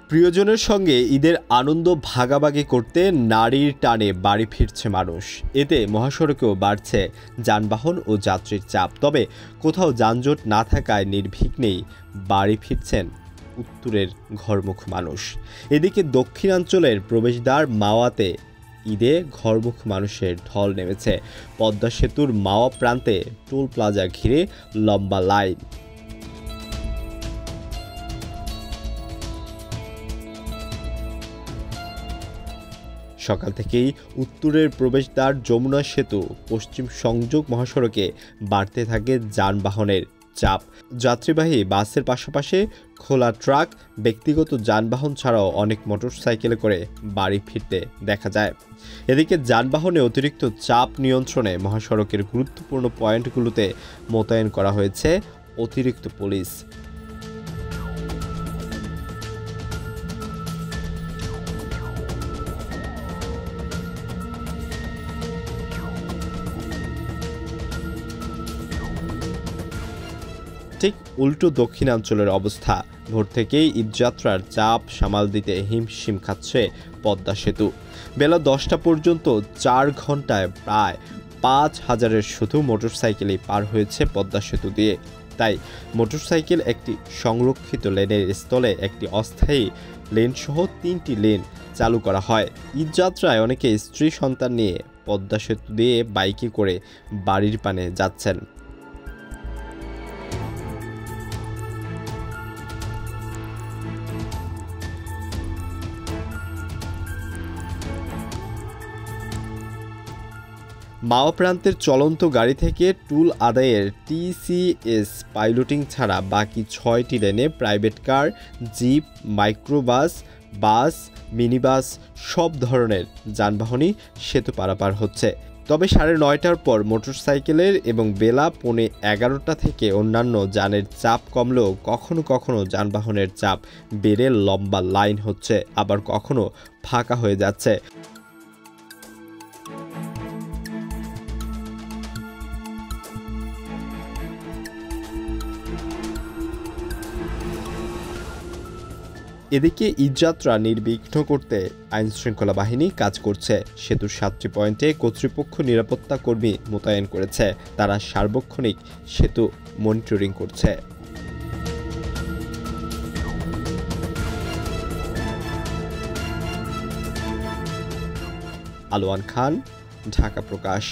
প্রিয়জনের সঙ্গে ঈদের আনন্দ ভাগাভাগি করতে নারীর টানে বাড়ি ফিরছে মানুষ। এতে মহাসড়কেও বাড়ছে যানবাহন ও যাত্রীর চাপ। তবে কোথাও যানজট না থাকায় নির্বিঘ্নেই বাড়ি ফিরছেন উত্তরের ঘরমুখ মানুষ। এদিকে দক্ষিণাঞ্চলের প্রবেশদ্বার মাওয়াতে ঈদে ঘরমুখ মানুষের ঢল নেমেছে। পদ্মা সেতুর মাওয়া প্রান্তে টোল প্লাজা ঘিরে লম্বা লাইন। সকাল থেকেই উত্তরের প্রবেশদ্বার যমুনা সেতু পশ্চিম সংযোগ মহাসড়কে বাড়তে থাকে যানবাহনের চাপ। যাত্রীবাহী বাসের পাশাপাশি খোলা ট্রাক, ব্যক্তিগত যানবাহন ছাড়াও অনেক মোটরসাইকেলে করে বাড়ি ফিরতে দেখা যায়। এদিকে যানবাহনে অতিরিক্ত চাপ নিয়ন্ত্রণে মহাসড়কের গুরুত্বপূর্ণ পয়েন্টগুলোতে মোতায়েন করা হয়েছে অতিরিক্ত পুলিশ। ঠিক উল্টো দক্ষিণাঞ্চলের অবস্থা। ভোর থেকেই ঈদযাত্রার চাপ সামাল দিতে হিমশিম খাচ্ছে পদ্মা সেতু। বেলা 10টা পর্যন্ত 4 ঘন্টায় প্রায় 5,000-এর শুধু মোটরসাইকেলই পার হয়েছে পদ্মা সেতু দিয়ে। তাই মোটরসাইকেল একটি সংরক্ষিত লেনের স্থলে একটি অস্থায়ী লেনসহ 3টি লেন চালু করা হয়। ঈদযাত্রায় অনেকে স্ত্রী সন্তান নিয়ে পদ্মা সেতু দিয়ে বাইকে করে বাড়ির পানে যাচ্ছেন। মাওয়া প্রান্তের চলন্ত গাড়ি থেকে টুল আদায়ের টিসিএস পাইলটিং ছাড়া বাকি 6টি লেনে প্রাইভেট কার, জিপ, মাইক্রোবাস, বাস, মিনিবাস সব ধরনের যানবাহনই সেতু পারাপার হচ্ছে। তবে 9:30টার পর মোটরসাইকেলের এবং বেলা 11:15 থেকে অন্যান্য যানের চাপ কমলেও কখনো কখনো যানবাহনের চাপ বেড়ে লম্বা লাইন হচ্ছে, আবার কখনো ফাঁকা হয়ে যাচ্ছে। এদিকে ঈদযাত্রা নির্বিঘ্ন করতে আইনশৃঙ্খলা বাহিনী কাজ করছে। সেতুর 7টি পয়েন্টে কর্তৃপক্ষ নিরাপত্তা কর্মী মোতায়েন করেছে। তারা সার্বক্ষণিক সেতু মনিটরিং করছে। আলোয়ান খান, ঢাকা প্রকাশ।